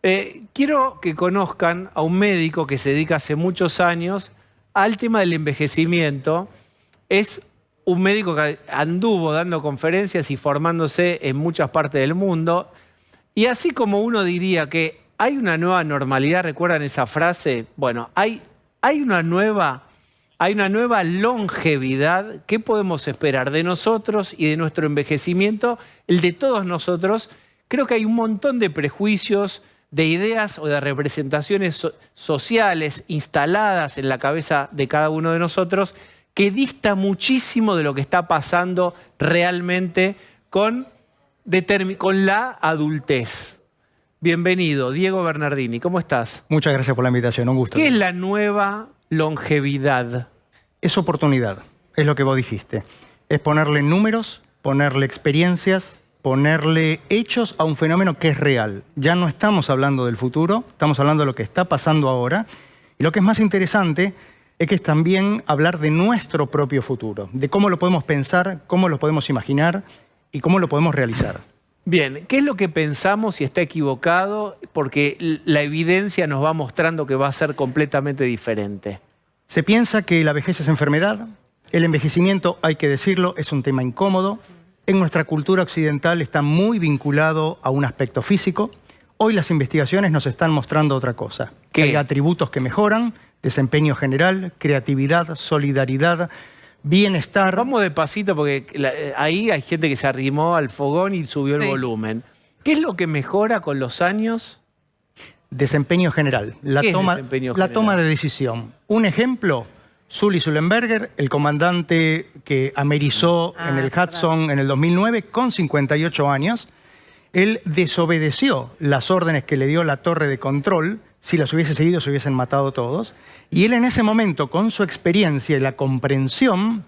Quiero que conozcan a un médico que se dedica hace muchos años al tema del envejecimiento. Es un médico que anduvo dando conferencias y formándose en muchas partes del mundo. Y así como uno diría que hay una nueva normalidad, ¿recuerdan esa frase? Bueno, hay una nueva longevidad. ¿Qué podemos esperar de nosotros y de nuestro envejecimiento? El de todos nosotros. Creo que hay un montón de prejuicios, de ideas o de representaciones sociales instaladas en la cabeza de cada uno de nosotros que dista muchísimo de lo que está pasando realmente con la adultez. Bienvenido, Diego Bernardini. ¿Cómo estás? Muchas gracias por la invitación, un gusto. ¿Qué es la nueva longevidad? Es oportunidad, es lo que vos dijiste. Es ponerle números, ponerle experiencias, ponerle hechos a un fenómeno que es real. Ya no estamos hablando del futuro, estamos hablando de lo que está pasando ahora. Y lo que es más interesante es que es también hablar de nuestro propio futuro, de cómo lo podemos pensar, cómo lo podemos imaginar y cómo lo podemos realizar. Bien, ¿qué es lo que pensamos y está equivocado? Porque la evidencia nos va mostrando que va a ser completamente diferente. Se piensa que la vejez es enfermedad, el envejecimiento, hay que decirlo, es un tema incómodo. En nuestra cultura occidental está muy vinculado a un aspecto físico. Hoy las investigaciones nos están mostrando otra cosa. Que hay atributos que mejoran, desempeño general, creatividad, solidaridad, bienestar. Vamos despacito porque ahí hay gente que se arrimó al fogón y subió el volumen. ¿Qué es lo que mejora con los años? Desempeño general, la toma de decisión. Un ejemplo, Sully Sullenberger, el comandante que amerizó en el Hudson en el 2009 con 58 años, él desobedeció las órdenes que le dio la torre de control. Si las hubiese seguido, se hubiesen matado todos. Y él en ese momento, con su experiencia y la comprensión,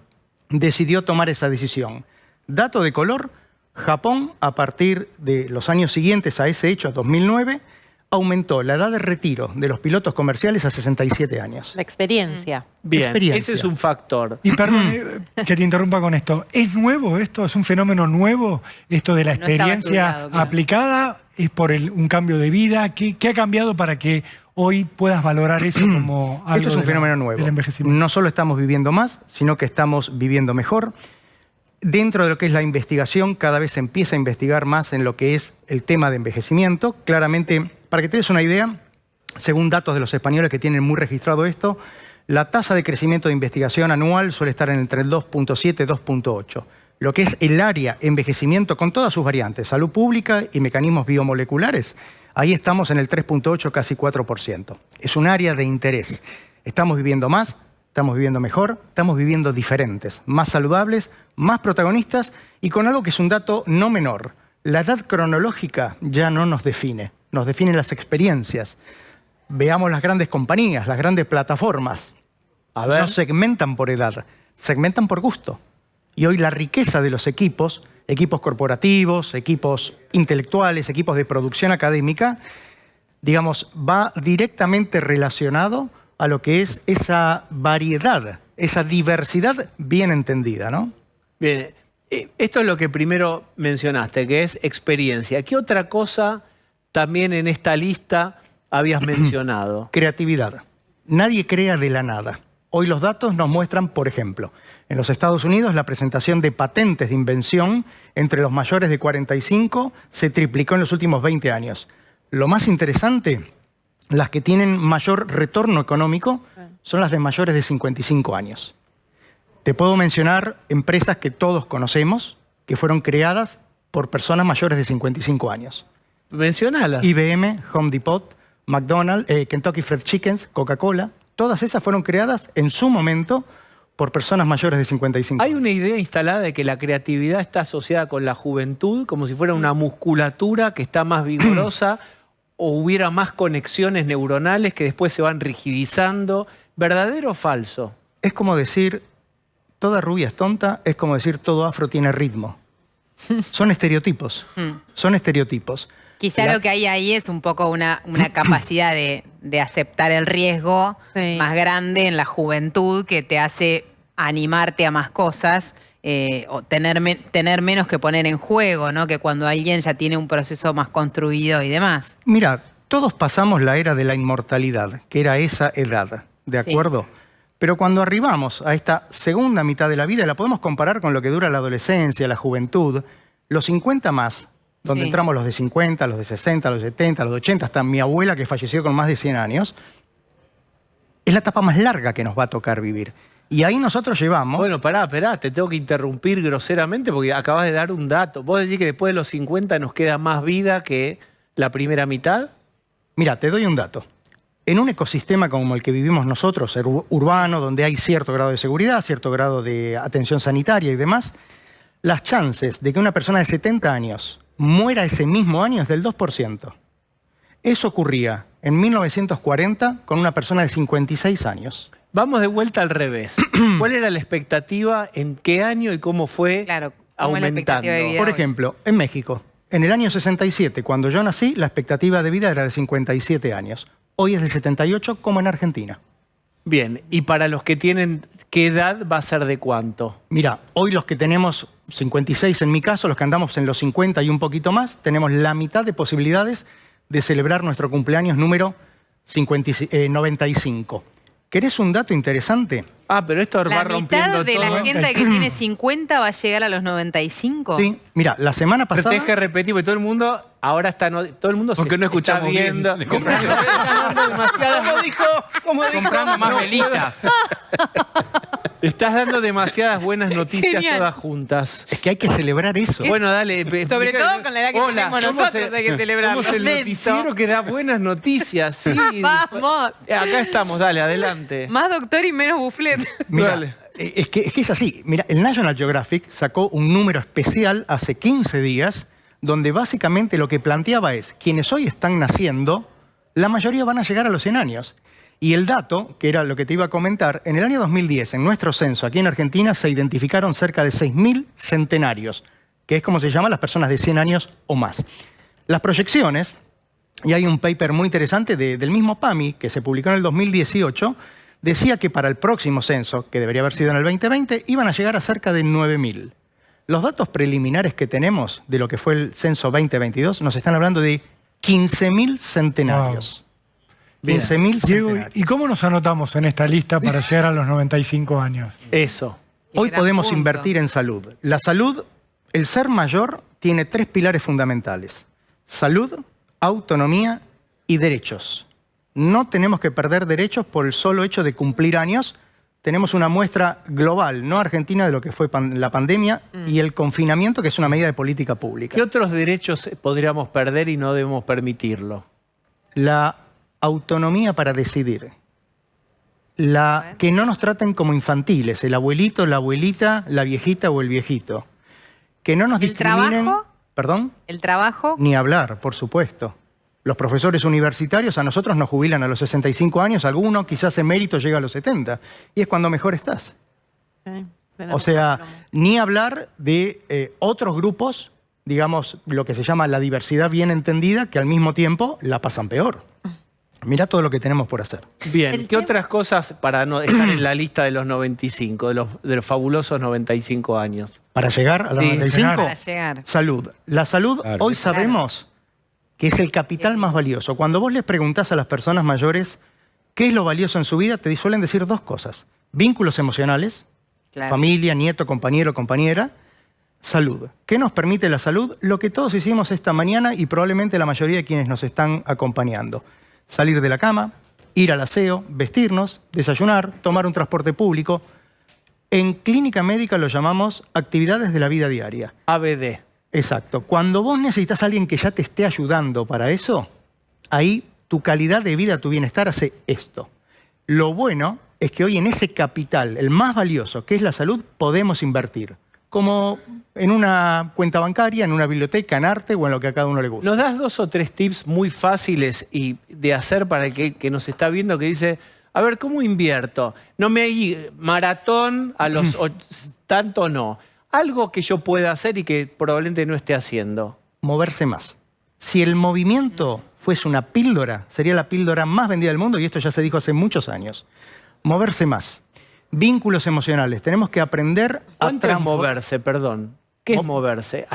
decidió tomar esa decisión. Dato de color, Japón, a partir de los años siguientes a ese hecho, a 2009, aumentó la edad de retiro de los pilotos comerciales a 67 años. La experiencia. Bien, ese es un factor. Y perdón que te interrumpa con esto. ¿Es nuevo esto? ¿Es un fenómeno nuevo esto de la experiencia aplicada? ¿Es por un cambio de vida? ¿Qué ha cambiado para que hoy puedas valorar eso como algo? Esto es un fenómeno nuevo. No solo estamos viviendo más, sino que estamos viviendo mejor. Dentro de lo que es la investigación, cada vez se empieza a investigar más en lo que es el tema de envejecimiento. Claramente, para que te des una idea, según datos de los españoles que tienen muy registrado esto, la tasa de crecimiento de investigación anual suele estar entre el 2.7 y 2.8. Lo que es el área envejecimiento con todas sus variantes, salud pública y mecanismos biomoleculares, ahí estamos en el 3.8, casi 4%. Es un área de interés. Estamos viviendo más, estamos viviendo mejor, estamos viviendo diferentes, más saludables, más protagonistas y con algo que es un dato no menor. La edad cronológica ya no nos definen las experiencias. Veamos las grandes compañías, las grandes plataformas. No segmentan por edad, segmentan por gusto. Y hoy la riqueza de los equipos corporativos, equipos intelectuales, equipos de producción académica, digamos, va directamente relacionado a lo que es esa variedad, esa diversidad bien entendida, ¿no? Bien, esto es lo que primero mencionaste, que es experiencia. ¿Qué otra cosa también en esta lista habías mencionado? Creatividad. Nadie crea de la nada. Hoy los datos nos muestran, por ejemplo, en los Estados Unidos la presentación de patentes de invención entre los mayores de 45 se triplicó en los últimos 20 años. Lo más interesante, las que tienen mayor retorno económico son las de mayores de 55 años. Te puedo mencionar empresas que todos conocemos, que fueron creadas por personas mayores de 55 años. Menciónalas. IBM, Home Depot, McDonald's, Kentucky Fried Chicken, Coca-Cola. Todas esas fueron creadas en su momento por personas mayores de 55 años. Hay una idea instalada de que la creatividad está asociada con la juventud, como si fuera una musculatura que está más vigorosa o hubiera más conexiones neuronales que después se van rigidizando. ¿Verdadero o falso? Es como decir, toda rubia es tonta, es como decir, todo afro tiene ritmo. Son estereotipos, son estereotipos. Quizá lo que hay ahí es un poco una capacidad de aceptar el riesgo más grande en la juventud que te hace animarte a más cosas o tener menos que poner en juego, ¿no? Que cuando alguien ya tiene un proceso más construido y demás. Mira, Todos pasamos la era de la inmortalidad, que era esa edad, ¿de acuerdo? Sí. Pero cuando arribamos a esta segunda mitad de la vida, la podemos comparar con lo que dura la adolescencia, la juventud, los 50 más, donde entramos los de 50, los de 60, los de 70, los de 80, hasta mi abuela que falleció con más de 100 años, es la etapa más larga que nos va a tocar vivir. Y ahí nosotros llevamos... Bueno, pará, te tengo que interrumpir groseramente porque acabas de dar un dato. ¿Vos decís que después de los 50 nos queda más vida que la primera mitad? Mira, te doy un dato. En un ecosistema como el que vivimos nosotros, urbano, donde hay cierto grado de seguridad, cierto grado de atención sanitaria y demás, las chances de que una persona de 70 años muera ese mismo año es del 2%. Eso ocurría en 1940 con una persona de 56 años. Vamos de vuelta al revés. ¿Cuál era la expectativa, en qué año y cómo fue aumentando? Por ejemplo, en México, en el año 67, cuando yo nací, la expectativa de vida era de 57 años. Hoy es de 78, como en Argentina. Bien, ¿y para los que tienen, qué edad va a ser de cuánto? Mira, hoy los que tenemos 56 en mi caso, los que andamos en los 50 y un poquito más, tenemos la mitad de posibilidades de celebrar nuestro cumpleaños número 95. ¿Querés un dato interesante? Ah, pero esto va rompiendo todo. ¿La mitad de la gente que tiene 50 va a llegar a los 95? Sí, mira, la semana pasada... Pero tenés que repetir, porque todo el mundo ahora está... todo el mundo porque no escuchamos viendo. Compramos más velitas. Estás dando demasiadas buenas noticias todas juntas. Es que hay que celebrar eso. Bueno, dale. Sobre todo con la edad que tenemos nosotros hay que celebrarlo. Somos el noticiero que da buenas noticias. Sí. ¡Vamos! Acá estamos, dale, adelante. Más doctor y menos bufflet. Mira, es que es así. Mira, el National Geographic sacó un número especial hace 15 días donde básicamente lo que planteaba es, quienes hoy están naciendo, la mayoría van a llegar a los 100 años. Y el dato, que era lo que te iba a comentar, en el año 2010, en nuestro censo aquí en Argentina, se identificaron cerca de 6.000 centenarios, que es como se llama las personas de 100 años o más. Las proyecciones, y hay un paper muy interesante del mismo PAMI, que se publicó en el 2018, decía que para el próximo censo, que debería haber sido en el 2020, iban a llegar a cerca de 9.000. Los datos preliminares que tenemos de lo que fue el censo 2022 nos están hablando de 15.000 centenarios. Wow. 15.000 centenarios. ¿Y cómo nos anotamos en esta lista para llegar a los 95 años? Eso. Hoy podemos invertir en salud. La salud, el ser mayor, tiene 3 pilares fundamentales. Salud, autonomía y derechos. No tenemos que perder derechos por el solo hecho de cumplir años. Tenemos una muestra global, no argentina, de lo que fue la pandemia y el confinamiento, que es una medida de política pública. ¿Qué otros derechos podríamos perder y no debemos permitirlo? La autonomía para decidir. Que no nos traten como infantiles, el abuelito, la abuelita, la viejita o el viejito. Que no nos discriminen. ¿El trabajo? ¿Perdón? ¿El trabajo? Ni hablar, por supuesto. Los profesores universitarios a nosotros nos jubilan a los 65 años, alguno quizás emérito llega a los 70. Y es cuando mejor estás. O sea, ni hablar de otros grupos, digamos, lo que se llama la diversidad bien entendida, que al mismo tiempo la pasan peor. Mirá todo lo que tenemos por hacer. Bien, ¿qué otras cosas para no estar en la lista de los 95, de los fabulosos 95 años? ¿Para llegar a los 95? Para llegar. Salud. La salud, claro, hoy sabemos que es el capital más valioso. Cuando vos les preguntás a las personas mayores qué es lo valioso en su vida, te suelen decir 2 cosas. Vínculos emocionales, familia, nieto, compañero, compañera. Salud. ¿Qué nos permite la salud? Lo que todos hicimos esta mañana y probablemente la mayoría de quienes nos están acompañando. Salir de la cama, ir al aseo, vestirnos, desayunar, tomar un transporte público. En clínica médica lo llamamos actividades de la vida diaria. ABD. Exacto. Cuando vos necesitas a alguien que ya te esté ayudando para eso, ahí tu calidad de vida, tu bienestar hace esto. Lo bueno es que hoy en ese capital, el más valioso, que es la salud, podemos invertir. Como en una cuenta bancaria, en una biblioteca, en arte o en lo que a cada uno le gusta. ¿Nos das 2 o 3 tips muy fáciles y de hacer para el que nos está viendo que dice, a ver, ¿cómo invierto? No me hay maratón a los tanto no. Algo que yo pueda hacer y que probablemente no esté haciendo. Moverse más. Si el movimiento fuese una píldora, sería la píldora más vendida del mundo y esto ya se dijo hace muchos años. Moverse más. Vínculos emocionales. Tenemos que aprender a moverse, perdón. ¿Qué es moverse?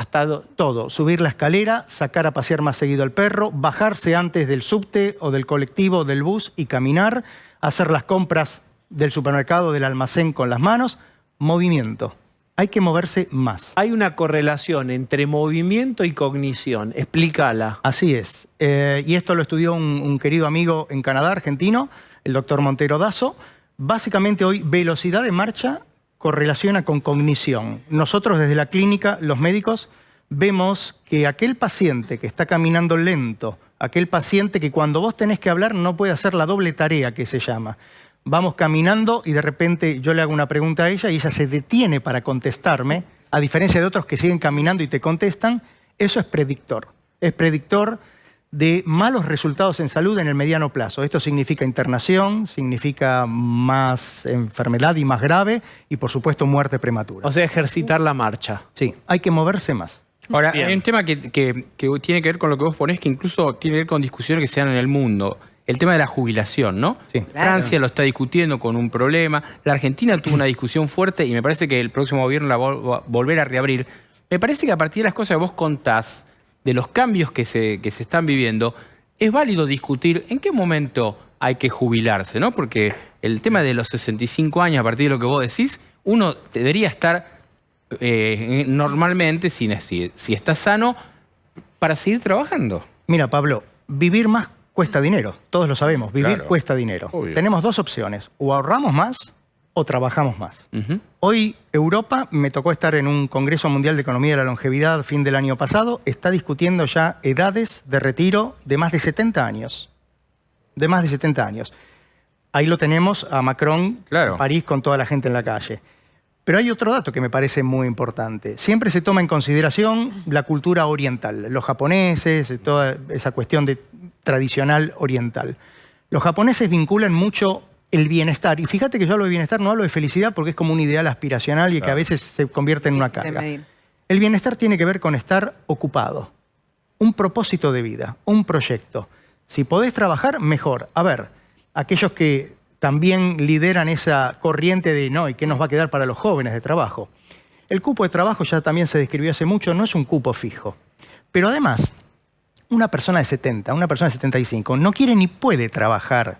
Todo. Subir la escalera, sacar a pasear más seguido al perro, bajarse antes del subte o del colectivo o del bus y caminar, hacer las compras del supermercado, del almacén con las manos. Movimiento. Hay que moverse más. Hay una correlación entre movimiento y cognición. Explícala. Así es. Y esto lo estudió un querido amigo en Canadá, argentino, el doctor Montero Dazo. Básicamente hoy velocidad de marcha correlaciona con cognición. Nosotros desde la clínica, los médicos, vemos que aquel paciente que está caminando lento, aquel paciente que cuando vos tenés que hablar no puede hacer la doble tarea que se llama. Vamos caminando y de repente yo le hago una pregunta a ella y ella se detiene para contestarme, a diferencia de otros que siguen caminando y te contestan. Eso es predictor. Es predictor de malos resultados en salud en el mediano plazo. Esto significa internación, significa más enfermedad y más grave y, por supuesto, muerte prematura. O sea, ejercitar la marcha. Sí, hay que moverse más. Ahora, Bien. hay un tema que tiene que ver con lo que vos ponés, que incluso tiene que ver con discusiones que se dan en el mundo. El tema de la jubilación, ¿no? Sí. Francia lo está discutiendo con un problema. La Argentina tuvo una discusión fuerte y me parece que el próximo gobierno la va a volver a reabrir. Me parece que a partir de las cosas que vos contás, de los cambios que se están viviendo, es válido discutir en qué momento hay que jubilarse, ¿no? Porque el tema de los 65 años, a partir de lo que vos decís, uno debería estar normalmente, si está sano, para seguir trabajando. Mira, Pablo, vivir más cuesta dinero. Todos lo sabemos, vivir Claro. cuesta dinero. Obvio. Tenemos dos opciones, o ahorramos más o trabajamos más. Ujú. Hoy Europa, me tocó estar en un Congreso Mundial de Economía de la Longevidad fin del año pasado, está discutiendo ya edades de retiro de más de 70 años. De más de 70 años. Ahí lo tenemos a Macron, Claro. en París, con toda la gente en la calle. Pero hay otro dato que me parece muy importante. Siempre se toma en consideración la cultura oriental, los japoneses, toda esa cuestión tradicional oriental. Los japoneses vinculan mucho el bienestar. Y fíjate que yo hablo de bienestar, no hablo de felicidad porque es como un ideal aspiracional y que a veces se convierte en una carga. El bienestar tiene que ver con estar ocupado. Un propósito de vida, un proyecto. Si podés trabajar, mejor. A ver, aquellos que también lideran esa corriente de no, ¿y qué nos va a quedar para los jóvenes de trabajo? El cupo de trabajo ya también se describió hace mucho, no es un cupo fijo. Pero además, una persona de 70, una persona de 75, no quiere ni puede trabajar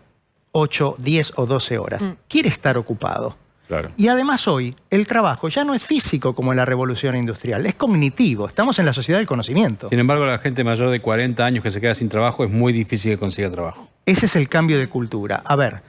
8, 10 o 12 horas. Quiere estar ocupado. Claro. Y además hoy el trabajo ya no es físico como en la revolución industrial, es cognitivo. Estamos en la sociedad del conocimiento. Sin embargo, la gente mayor de 40 años que se queda sin trabajo es muy difícil que consiga trabajo. Ese es el cambio de cultura. A ver,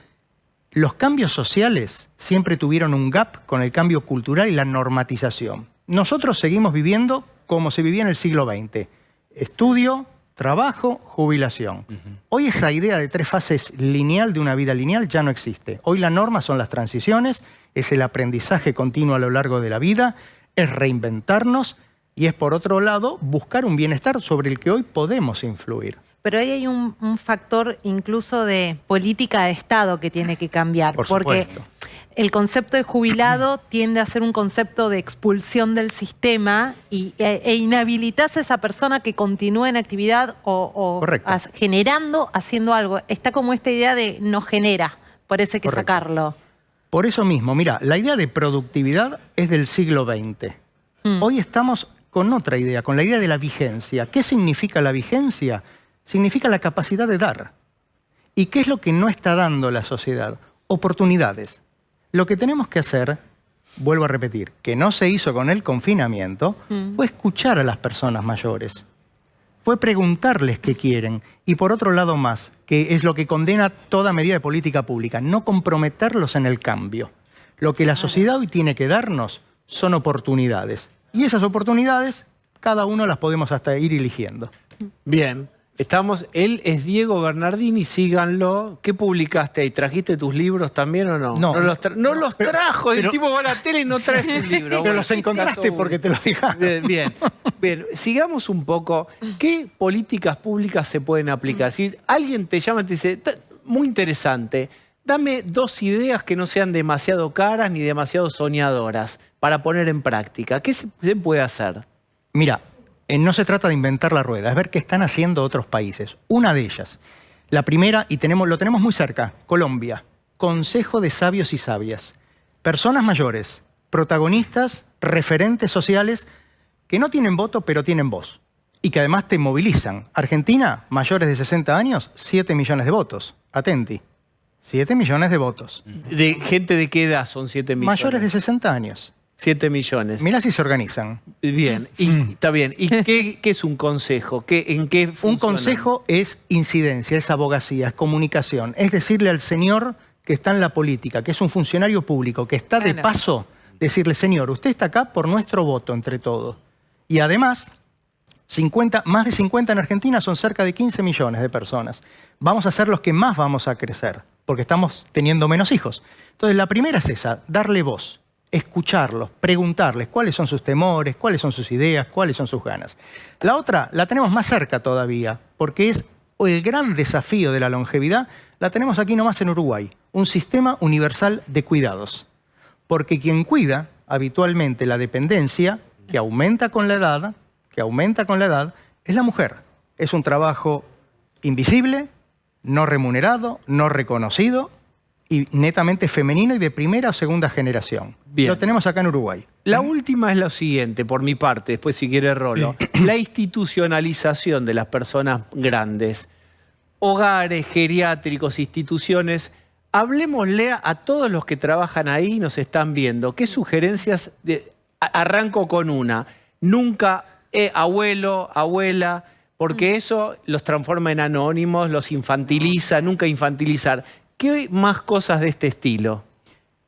los cambios sociales siempre tuvieron un gap con el cambio cultural y la normatización. Nosotros seguimos viviendo como se vivía en el siglo XX. Estudio, trabajo, jubilación. Hoy esa idea de 3 fases lineal de una vida lineal ya no existe. Hoy la norma son las transiciones, es el aprendizaje continuo a lo largo de la vida, es reinventarnos y es, por otro lado, buscar un bienestar sobre el que hoy podemos influir. Pero ahí hay un factor incluso de política de Estado que tiene que cambiar. Por porque supuesto. el concepto de jubilado tiende a ser un concepto de expulsión del sistema e inhabilitas a esa persona que continúe en actividad o Correcto. generando, haciendo algo. Está como esta idea de no genera, por eso hay que Correcto. sacarlo. Por eso mismo, mira, la idea de productividad es del siglo XX. Hoy estamos con otra idea, con la idea de la vigencia. ¿Qué significa la vigencia? Significa la capacidad de dar. ¿Y qué es lo que no está dando la sociedad? Oportunidades. Lo que tenemos que hacer, vuelvo a repetir, que no se hizo con el confinamiento, fue escuchar a las personas mayores. Fue preguntarles qué quieren. Y por otro lado más, que es lo que condena toda medida de política pública, no comprometerlos en el cambio. Lo que la sociedad hoy tiene que darnos son oportunidades. Y esas oportunidades, cada uno las podemos hasta ir eligiendo. Bien. Él es Diego Bernardini, síganlo. ¿Qué publicaste ahí? ¿Trajiste tus libros también o no? No. No los trajo. El pero- tipo va a la tele y no trae sus libros. Pero Bueno, los encontraste está porque te los dejaron. Bien. Sigamos un poco. ¿Qué políticas públicas se pueden aplicar? Si alguien te llama y te dice, muy interesante, dame 2 ideas que no sean demasiado caras ni demasiado soñadoras para poner en práctica. ¿Qué se puede hacer? Mira, no se trata de inventar la rueda, es ver qué están haciendo otros países. Una de ellas, la primera, y lo tenemos muy cerca, Colombia. Consejo de Sabios y Sabias. Personas mayores, protagonistas, referentes sociales, que no tienen voto, pero tienen voz. Y que además te movilizan. Argentina, mayores de 60 años, 7 millones de votos. Atenti. 7 millones de votos. ¿De gente de qué edad son 7 millones? Mayores de 60 años. 7 millones. Mirá si se organizan. Bien, y está bien. ¿Y qué es un consejo? ¿En qué funcionan? Un consejo es incidencia, es abogacía, es comunicación. Es decirle al señor que está en la política, que es un funcionario público, que está de paso, decirle, señor, usted está acá por nuestro voto entre todos. Y además, más de 50 en Argentina son cerca de 15 millones de personas. Vamos a ser los que más vamos a crecer, porque estamos teniendo menos hijos. Entonces, la primera es esa, darle voz. Escucharlos, preguntarles cuáles son sus temores, cuáles son sus ideas, cuáles son sus ganas. La otra la tenemos más cerca todavía, porque es el gran desafío de la longevidad, la tenemos aquí nomás en Uruguay, un sistema universal de cuidados. Porque quien cuida habitualmente la dependencia, que aumenta con la edad, es la mujer. Es un trabajo invisible, no remunerado, no reconocido, y netamente femenino y de primera o segunda generación. Bien. Lo tenemos acá en Uruguay. La última es lo siguiente, por mi parte, después si quiere Rolo. Sí. La institucionalización de las personas grandes. Hogares, geriátricos, instituciones. Hablemosle a todos los que trabajan ahí y nos están viendo. ¿Qué sugerencias? Arranco con una. Nunca abuelo, abuela, porque eso los transforma en anónimos, los infantiliza, nunca infantilizar. ¿Qué más cosas de este estilo?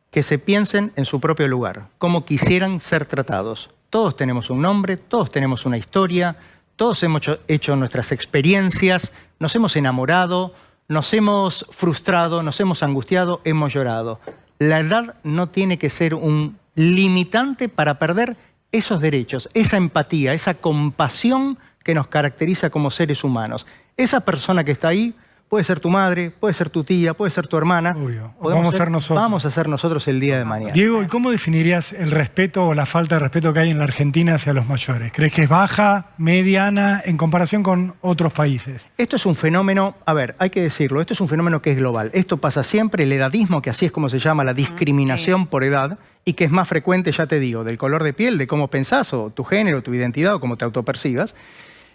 Que se piensen en su propio lugar, cómo quisieran ser tratados. Todos tenemos un nombre, todos tenemos una historia, todos hemos hecho nuestras experiencias, nos hemos enamorado, nos hemos frustrado, nos hemos angustiado, hemos llorado. La edad no tiene que ser un limitante para perder esos derechos, esa empatía, esa compasión que nos caracteriza como seres humanos. Esa persona que está ahí puede ser tu madre, puede ser tu tía, puede ser tu hermana. Obvio. Vamos a ser nosotros. Vamos a ser nosotros el día de mañana. Diego, ¿y cómo definirías el respeto o la falta de respeto que hay en la Argentina hacia los mayores? ¿Crees que es baja, mediana, en comparación con otros países? Esto es un fenómeno, a ver, hay que decirlo, esto es un fenómeno que es global. Esto pasa siempre, el edadismo, que así es como se llama la discriminación por edad, y que es más frecuente, ya te digo, del color de piel, de cómo pensás, o tu género, tu identidad, o cómo te autopercibas,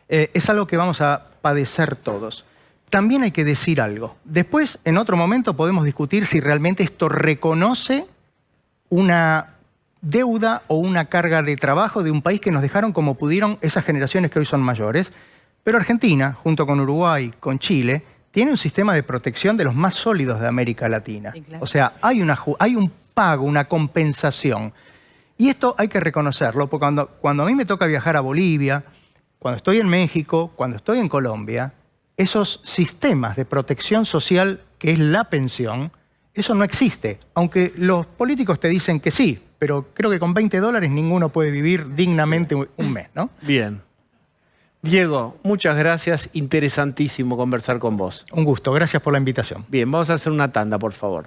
es algo que vamos a padecer todos. También hay que decir algo. Después, en otro momento, podemos discutir si realmente esto reconoce una deuda o una carga de trabajo de un país que nos dejaron como pudieron esas generaciones que hoy son mayores. Pero Argentina, junto con Uruguay, con Chile, tiene un sistema de protección de los más sólidos de América Latina. Sí, claro. O sea, hay un pago, una compensación. Y esto hay que reconocerlo, porque cuando a mí me toca viajar a Bolivia, cuando estoy en México, cuando estoy en Colombia, esos sistemas de protección social, que es la pensión, eso no existe. Aunque los políticos te dicen que sí, pero creo que con $20 ninguno puede vivir dignamente un mes, ¿no? Bien. Diego, muchas gracias. Interesantísimo conversar con vos. Un gusto. Gracias por la invitación. Bien, vamos a hacer una tanda, por favor.